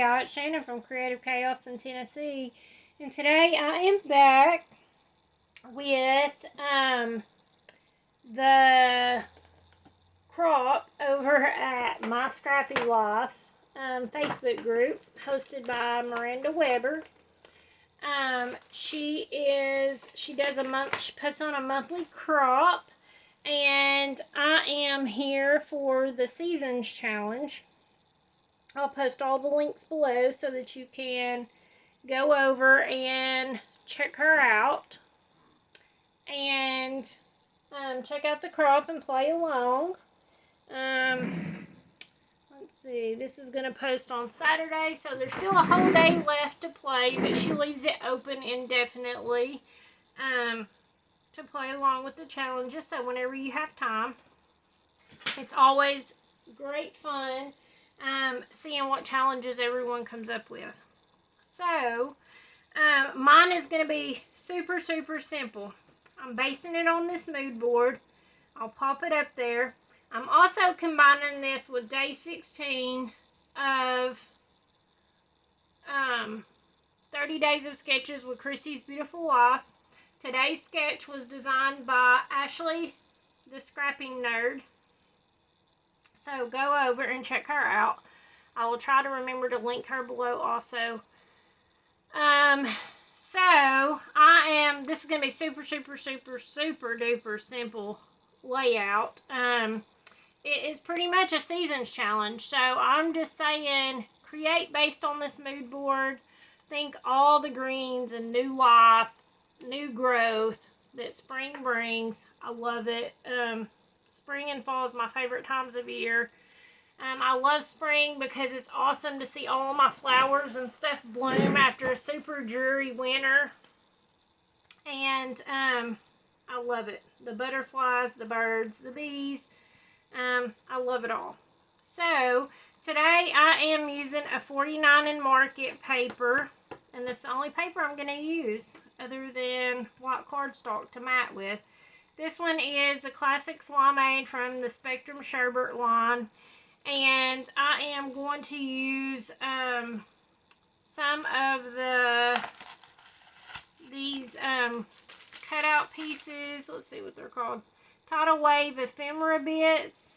y'all. It's Shannon from Creative Chaos in Tennessee. And today I am back with the crop over at My Scrappy Life Facebook group hosted by Miranda Weber. She puts on a monthly crop, and I am here for the Seasons Challenge. I'll post all the links below so that you can go over and check her out and check out the crop and play along. Let's see, this is going to post on Saturday, so there's still a whole day left to play, but she leaves it open indefinitely to play along with the challenges, so whenever you have time. It's always great fun seeing what challenges everyone comes up with. So, mine is going to be super, super simple. I'm basing it on this mood board. I'll pop it up there. I'm also combining this with day 16 of 30 Days of Sketches with Chrissy's Beautiful Life. Today's sketch was designed by Ashley, the Scrapping Nerd. So go over and check her out. I will try to remember to link her below also. This is going to be super, super, super, super duper simple layout. It is pretty much a seasons challenge. So I'm just saying, create based on this mood board. Think all the greens and new life, new growth that spring brings. I love it. Spring and fall is my favorite times of year. I love spring because it's awesome to see all my flowers and stuff bloom after a super dreary winter. And I love it. The butterflies, the birds, the bees. I love it all. So today I am using a 49 in Market paper. And this is the only paper I'm going to use other than white cardstock to mat with. This one is the Classic Slimeade from the Spectrum Sherbert line. And I am going to use some of these cutout pieces. Let's see what they're called. Tidal Wave Ephemera bits.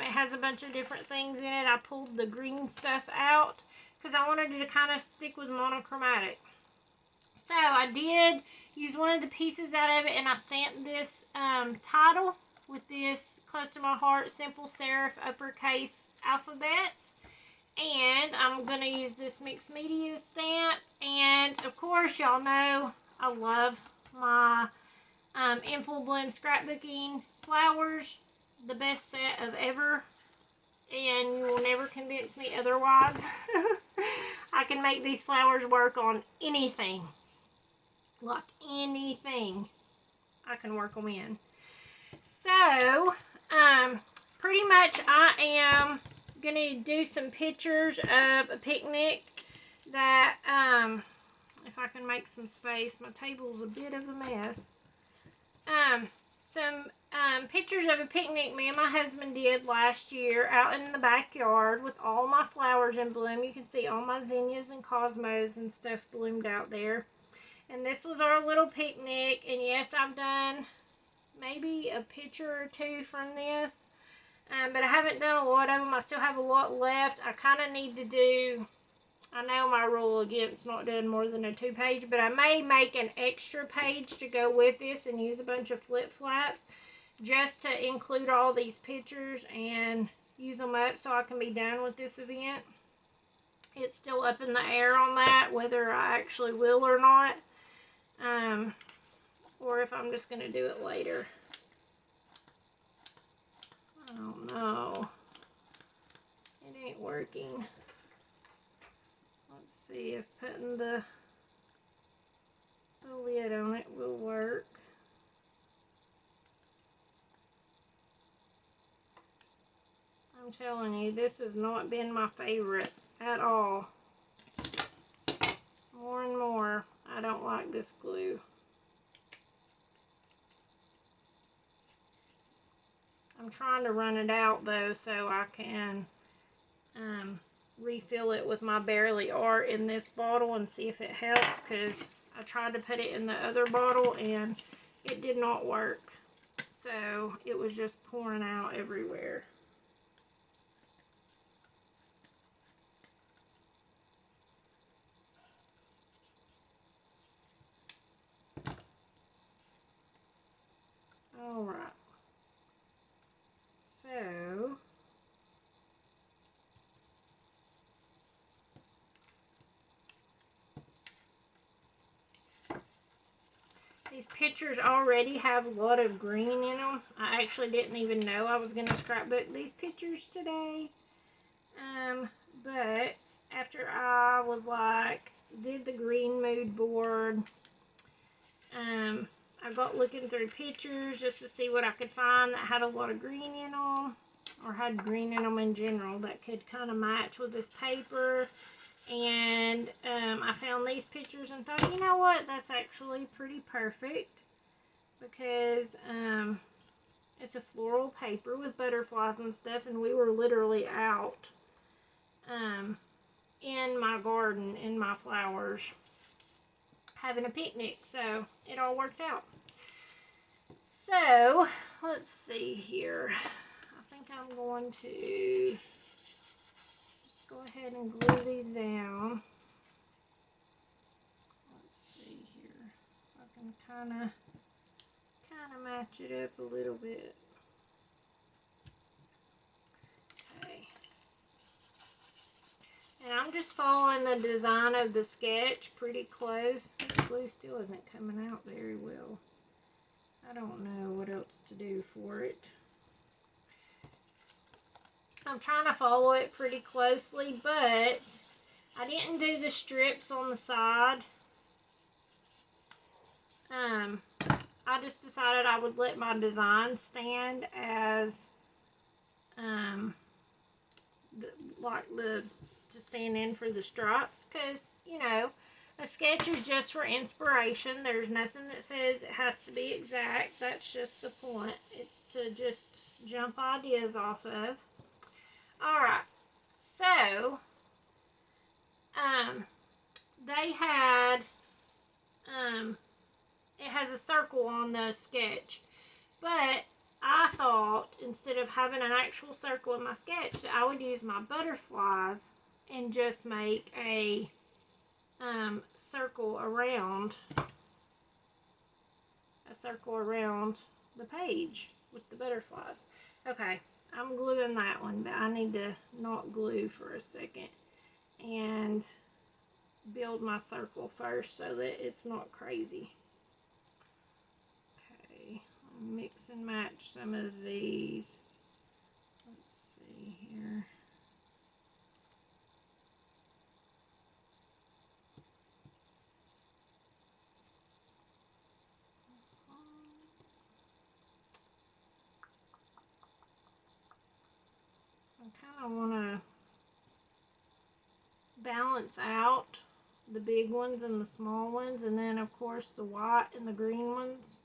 It has a bunch of different things in it. I pulled the green stuff out because I wanted to kind of stick with monochromatic. So I did use one of the pieces out of it, and I stamped this title with this Close to My Heart simple serif uppercase alphabet. And I'm going to use this mixed media stamp. And of course, y'all know I love my In Full Bloom scrapbooking flowers. The best set of ever. And you will never convince me otherwise. I can make these flowers work on anything. Like anything. I can work them in. So, pretty much I am going to do some pictures of a picnic that, if I can make some space, my table's a bit of a mess. Some pictures of a picnic me and my husband did last year out in the backyard with all my flowers in bloom. You can see all my zinnias and cosmos and stuff bloomed out there. And this was our little picnic, and yes, I've done maybe a picture or two from this, but I haven't done a lot of them. I still have a lot left. I kind of need to do, I know my rule against not doing more than a 2-page, but I may make an extra page to go with this and use a bunch of flip-flaps just to include all these pictures and use them up so I can be done with this event. It's still up in the air on that, whether I actually will or not. Or if I'm just going to do it later. I don't know. It ain't working. Let's see if putting the lid on it will work. I'm telling you, this has not been my favorite at all. More and more, I don't like this glue. I'm trying to run it out though so I can refill it with my Barely Art in this bottle and see if it helps, because I tried to put it in the other bottle and it did not work. So it was just pouring out everywhere. Alright. So these pictures already have a lot of green in them. I actually didn't even know I was going to scrapbook these pictures today. But after I was like, did the green mood board, I got looking through pictures just to see what I could find that had a lot of green in them, or had green in them in general, that could kind of match with this paper. And I found these pictures and thought, you know what, that's actually pretty perfect, because it's a floral paper with butterflies and stuff, and we were literally out in my garden, in my flowers, having a picnic, so it all worked out. So let's see here. I think I'm going to just go ahead and glue these down. Let's see here, so I can kind of match it up a little bit. Okay. And I'm just following the design of the sketch pretty close. This glue still isn't coming out very well. I don't know what else to do for it. I'm trying to follow it pretty closely, but I didn't do the strips on the side. I just decided I would let my design stand as to stand in for the stripes, because, you know, a sketch is just for inspiration. There's nothing that says it has to be exact. That's just the point. It's to just jump ideas off of. Alright, so they had it has a circle on the sketch, but I thought instead of having an actual circle in my sketch, that I would use my butterflies and just make a circle around the page with the butterflies. Okay, I'm gluing that one, but I need to not glue for a second and build my circle first so that it's not crazy. Okay, I'll mix and match some of these. Let's see here. I kind of want to balance out the big ones and the small ones, and then of course the white and the green ones.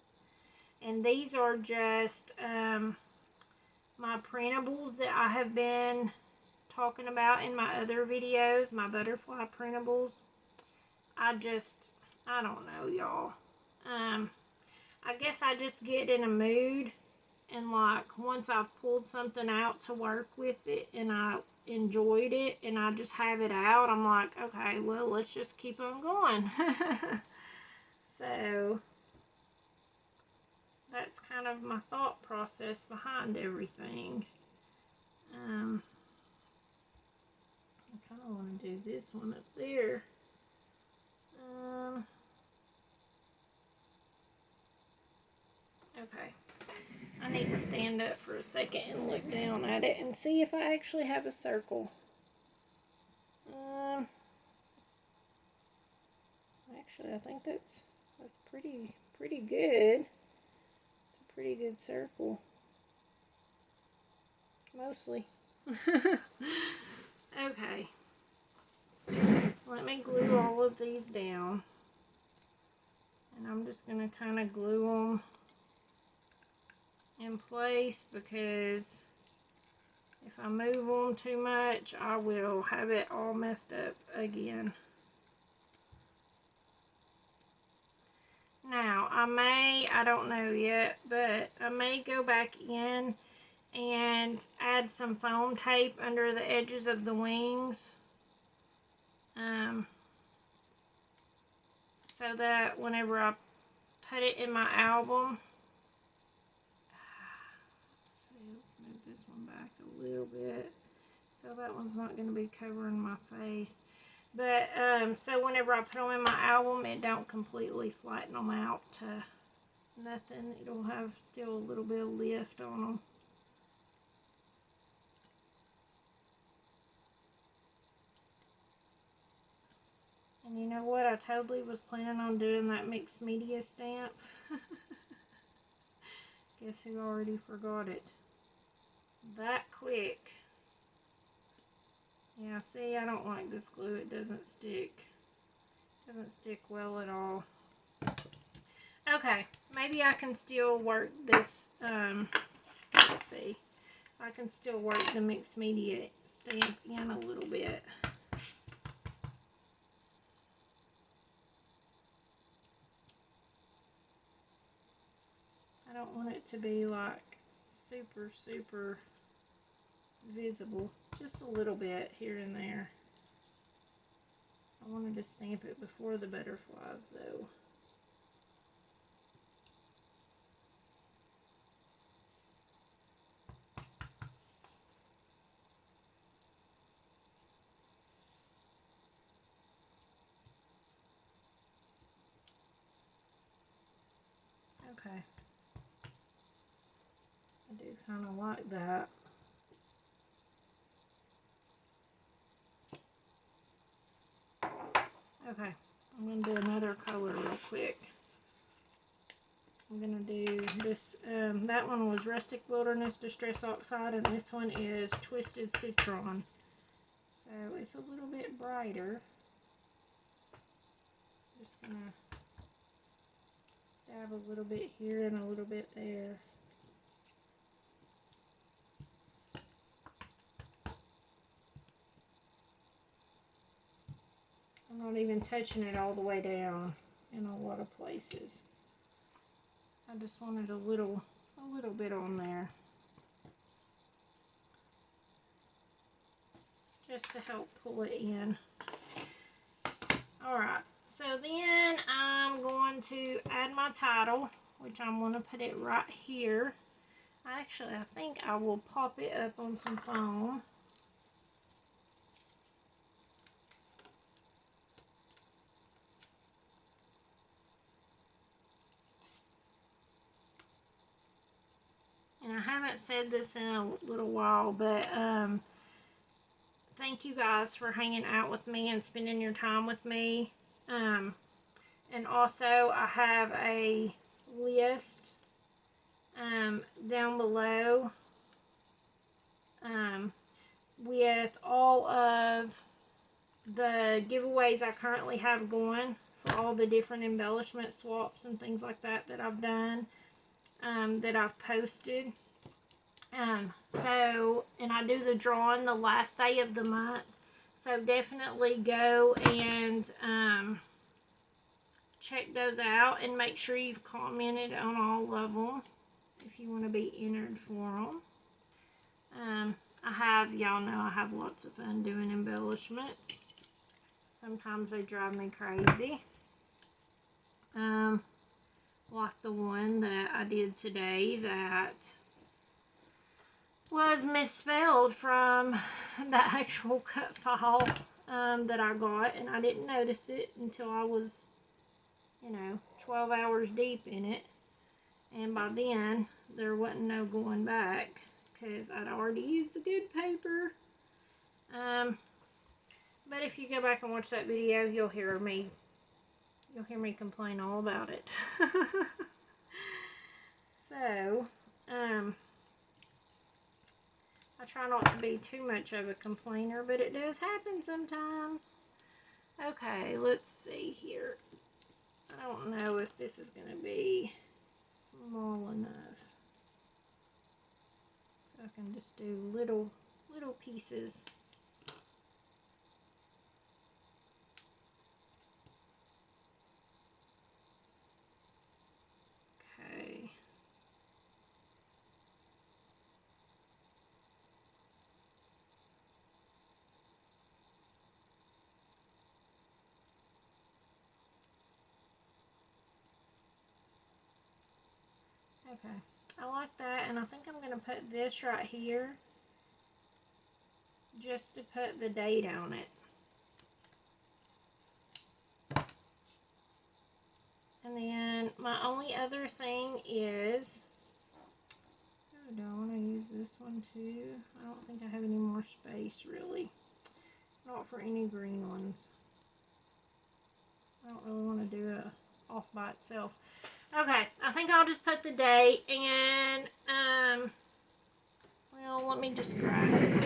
And these are just my printables that I have been talking about in my other videos, my butterfly printables. I don't know, y'all. I guess I just get in a mood, and like once I've pulled something out to work with it and I enjoyed it and I just have it out, I'm like, okay, well, let's just keep on going. So that's kind of my thought process behind everything. I kind of want to do this one up there. Okay. I need to stand up for a second and look down at it and see if I actually have a circle. Actually, I think that's pretty good. It's a pretty good circle. Mostly. Okay. Let me glue all of these down. And I'm just going to kind of glue them in place, because If I move on too much, I will have it all messed up again. Now, I don't know yet, but I may go back in and add some foam tape under the edges of the wings. So that whenever I put it in my album, let's move this one back a little bit so that one's not going to be covering my face. But so whenever I put them in my album, it don't completely flatten them out to nothing. It'll have still a little bit of lift on them. And you know what? I totally was planning on doing that mixed media stamp. Guess who already forgot it? That quick. Yeah, see, I don't like this glue. It doesn't stick. Doesn't stick well at all. Okay, maybe I can still work this, let's see. I can still work the mixed media stamp in a little bit. I don't want it to be like super, super visible. Just a little bit here and there. I wanted to stamp it before the butterflies though. Okay. I do kind of like that. Okay, I'm going to do another color real quick. I'm going to do this, that one was Rustic Wilderness Distress Oxide, and this one is Twisted Citron. So it's a little bit brighter. Just going to dab a little bit here and a little bit there. I'm not even touching it all the way down in a lot of places. I just wanted a little bit on there. Just to help pull it in. Alright, so then I'm going to add my title, which I'm going to put it right here. Actually, I think I will pop it up on some foam. And I haven't said this in a little while, but thank you guys for hanging out with me and spending your time with me. And also, I have a list down below with all of the giveaways I currently have going for all the different embellishment swaps and things like that that I've done, that I've posted. So, and I do the drawing the last day of the month. So definitely go and check those out and make sure you've commented on all of them if you want to be entered for them. Y'all know I have lots of fun doing embellishments. Sometimes they drive me crazy. Like the one that I did today that was misspelled from the actual cut file that I got, and I didn't notice it until I was, 12 hours deep in it, and by then there wasn't no going back because I'd already used the good paper. But if you go back and watch that video, you'll hear me complain all about it. So, I try not to be too much of a complainer, but it does happen sometimes. Okay, let's see here. I don't know if this is going to be small enough. So I can just do little little pieces. Okay. Okay, I like that, and I think I'm going to put this right here just to put the date on it. And then my only other thing is, oh, do I want to use this one too? I don't think I have any more space really. Not for any green ones. I don't really want to do it off by itself. Okay, I think I'll just put the date and, well, let me just grab it.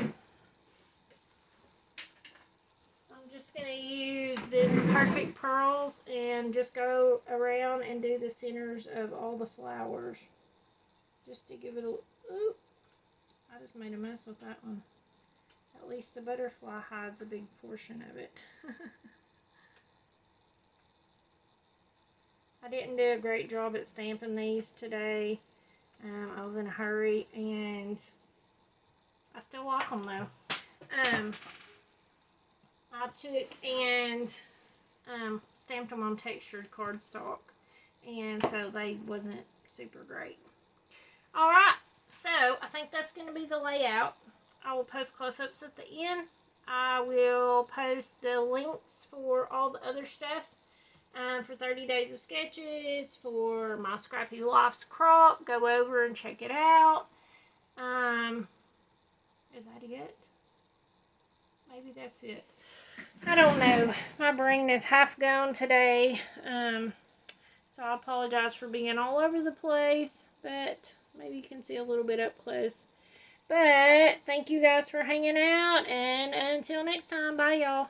I'm just going to use this Perfect Pearls and just go around and do the centers of all the flowers. Just to give it a, ooh, I just made a mess with that one. At least the butterfly hides a big portion of it. I didn't do a great job at stamping these today. I was in a hurry, and I still like them though. I took and stamped them on textured cardstock, and so they wasn't super great. Alright, so I think that's going to be the layout. I will post close-ups at the end. I will post the links for all the other stuff. For 30 Days of Sketches, for my Scrappy Life's crop. Go over and check it out. Is that it? Maybe that's it. I don't know. My brain is half gone today. So I apologize for being all over the place. But maybe you can see a little bit up close. But thank you guys for hanging out. And until next time, bye y'all.